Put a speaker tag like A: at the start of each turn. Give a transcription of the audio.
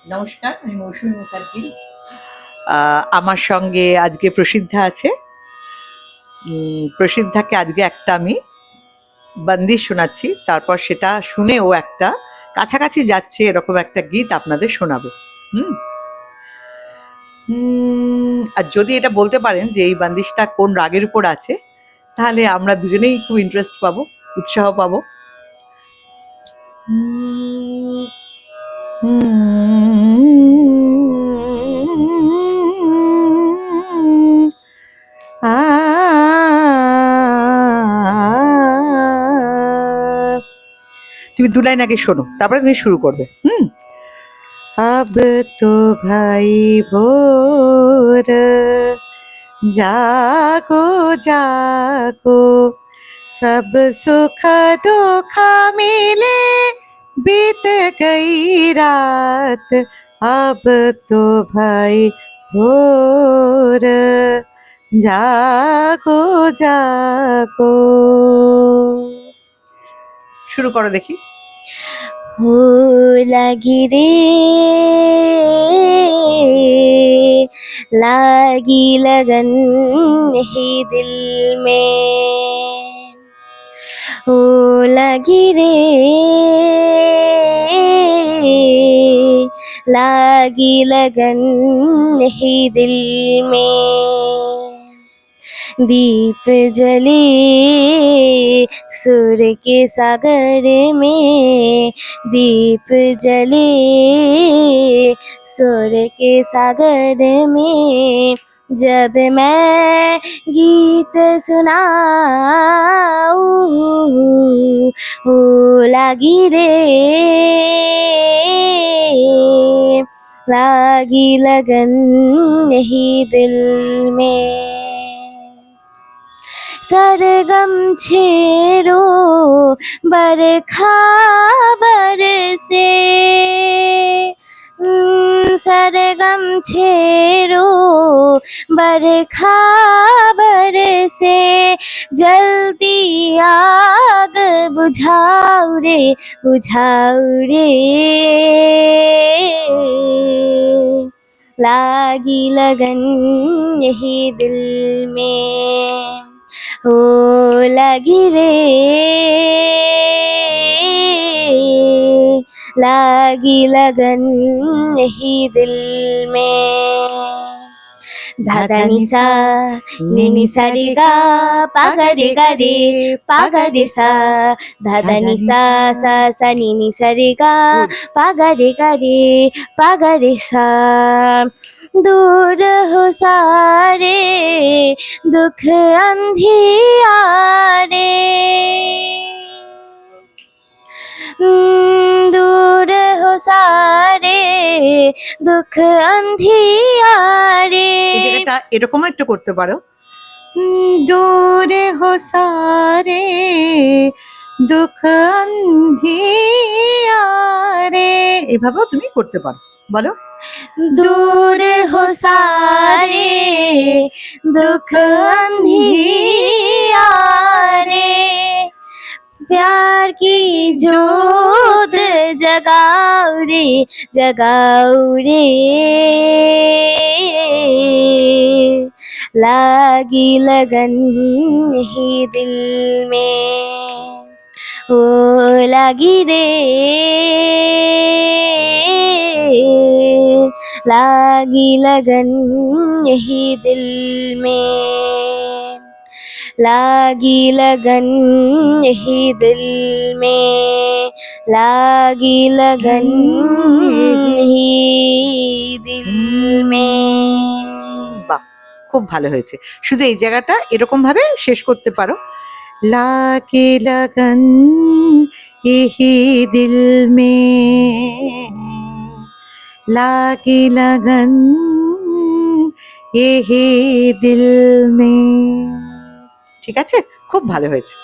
A: নমস্কার, আমি মৌসুমী মুখার্জি। আমার সঙ্গে আজকে প্রসিদ্ধা আছে। প্রসিদ্ধাকে আজকে একটা আমি বন্দিশ শোনাচ্ছি, তারপর সেটা শুনে ও একটা কাছাকাছি যাচ্ছে এরকম একটা গীত আপনাদের শোনাবে। হুম আর যদি এটা বলতে পারেন যে এই বন্দিশটা কোন রাগের উপর আছে, তাহলে আমরা দুজনেই খুব ইন্টারেস্ট পাবো, উৎসাহ পাবো। তুমি দু লাইন আগে শোনো, তারপরে তুমি শুরু করবে। अब तो भाई भोर जागो जागो, सब सुख दुख मिले बीत गई रात। अब तो भाई भोर जागो जागो। শুরু করো দেখি।
B: हो लगी रे लागी लगन ही दिल में, हो लगी रे लागी लगन ही दिल में, दीप जले सुर के सागर में, दीप जले सुर के सागर में, जब मैं गीत सुनाऊं हो लागी रे लागी लगन नहीं दिल में, सरगम छेड़ो बरखा बरसे, सरगम छेड़ो बरखा बरसे, जलती आग बुझाओ रे लागी लगन यही दिल में, हो लगी रे लागी लगन यही दिल में, धादा निसा नी सा रे गा पागा रे गा रे पागा रे सा, धादा निसा सा सा नी सा रे गा पागा रे गा रे पागा रे सा, दूर हो सारे दुख अंधियारे, दूर हो सारे दुख अंधियारे।
A: এই জায়গাটা এরকমও একটু করতে পারো, দূরে হো সারে দুঃখ অন্ধিয়ারে, এভাবেও তুমি করতে পারো। বলো,
B: दूर हो सारे दुख अंधियारे, प्यार की जोत जगाओ रे लागी लगन ही दिल में, हो लगी रे लागी लगन यही दिल में, लागी लगन यही दिल में, लागी लगन ही दिल में।
A: বাহ, খুব ভালো হয়েছে। শুধু এই জায়গাটা এরকম ভাবে শেষ করতে পারো, लागे लगन यही दिल में, लागे लगन यही दिल में। ঠিক আছে, খুব ভালো হয়েছে।